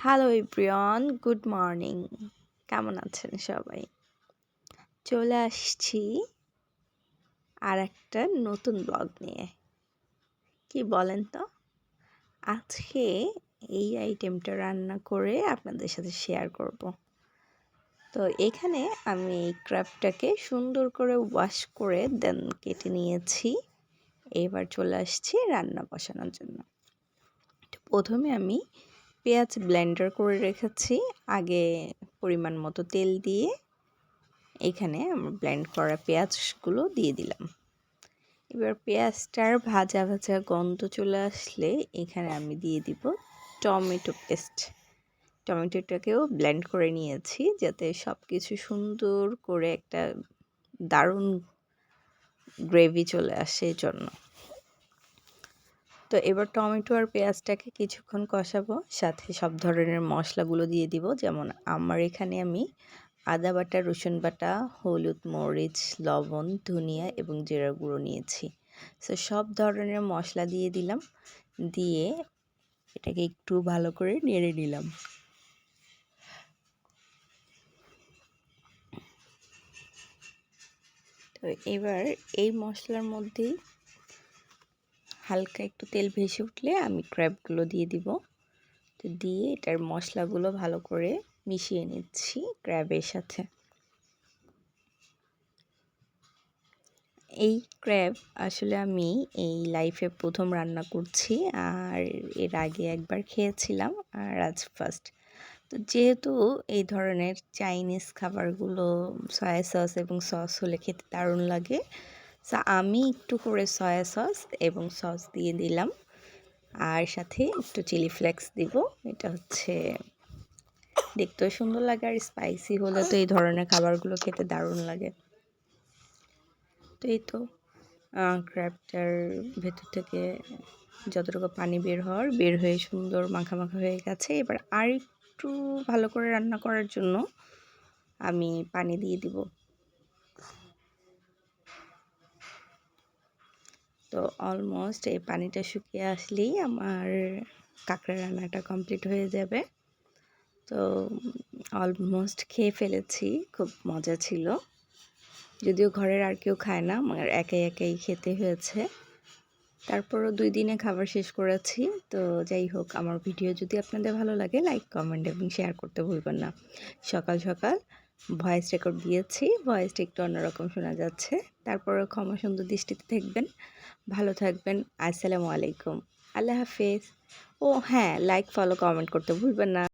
Hello everyone, good morning. কেমন আছেন সবাই? চলে আসছি আর একটা নতুন ব্লগ নিয়ে। কি বলেন তো? আজকে এই আইটেমটা রান্না করে আপনাদের সাথে শেয়ার করব। তো এখানে আমি এই ক্র্যাবটাকে সুন্দর করে ওয়াশ করে দেন কেটে নিয়েছি। এবার চলে আসছি রান্না বসানোর জন্য। প্রথমে আমি পেঁয়াজ ব্লেন্ডার করে রেখেছি। আগে পরিমাণ মতো তেল দিয়ে এখানে ব্লেন্ড করা পেঁয়াজগুলো দিয়ে দিলাম। এবার পেঁয়াজটার ভাজা ভাজা গন্ধ চলে আসলে এখানে আমি দিয়ে দিব টমেটো পেস্ট। টমেটোটাকেও ব্লেন্ড করে নিয়েছি যাতে সব কিছু সুন্দর করে একটা দারুণ গ্রেভি চলে আসে এই জন্য। তো এবার টমেটো আর পেঁয়াজটাকে কিছুক্ষণ কষাবো, সাথে সব ধরনের মশলাগুলো দিয়ে দিব। যেমন আমার এখানে আমি আদা বাটা, রসুন বাটা, হলুদ, মরিচ, লবণ, ধনিয়া এবং জিরা গুঁড়ো নিয়েছি। সো সব ধরনের মশলা দিয়ে দিলাম, দিয়ে এটাকে একটু ভালো করে নেড়ে নিলাম। তো এবার এই মশলার মধ্যেই হালকা একটু তেল ভেসে উঠলে আমি ক্র্যাবগুলো দিয়ে দিব। তো দিয়ে এটার মশলাগুলো ভালো করে মিশিয়ে নিচ্ছি ক্র্যাবের সাথে। এই ক্র্যাব আসলে আমি এই লাইফে প্রথম রান্না করছি, আর এর আগে একবার খেয়েছিলাম আর আজ ফার্স্ট। তো যেহেতু এই ধরনের চাইনিজ খাবারগুলো সয়া সস এবং সস হলে খেতে দারুণ লাগে, সো আমি একটু করে সয়া সস এবং সস দিয়ে দিলাম, আর সাথে একটু চিলি ফ্লেক্স দিব। এটা হচ্ছে দেখতেও সুন্দর লাগে, আর স্পাইসি হলে তো এই ধরনের খাবারগুলো খেতে দারুণ লাগে। তো এই তো ক্র্যাবটার ভেতর থেকে যতটুকু পানি বের হয়ে সুন্দর মাখা মাখা হয়ে গেছে। এবার আর একটু ভালো করে রান্না করার জন্য আমি পানি দিয়ে দিব। তো অলমোস্ট এই পানিটা শুকিয়ে আসলেই আমার কাঁকড়া রান্নাটা কমপ্লিট হয়ে যাবে। তো অলমোস্ট খেয়ে ফেলেছি, খুব মজা ছিল। যদিও ঘরের আর কেউ খায় না, আমার একাই একাই খেতে হয়েছে। তারপরও 2 দিনে খাবার শেষ করেছি। তো যাই হোক, আমার ভিডিও যদি আপনাদের ভালো লাগে লাইক, কমেন্ট এবং শেয়ার করতে ভুলবেন না। সকাল সকাল ভয়েস রেকর্ড দিয়েছি, ভয়েসটা একটু অন্যরকম শোনা যাচ্ছে। তারপরও ক্ষমা সুন্দর দৃষ্টিতে দেখবেন। ভালো থাকবেন। আসসালামু আলাইকুম। আল্লাহ হাফেজ। ও হ্যাঁ, লাইক, ফলো, কমেন্ট করতে ভুলবেন না।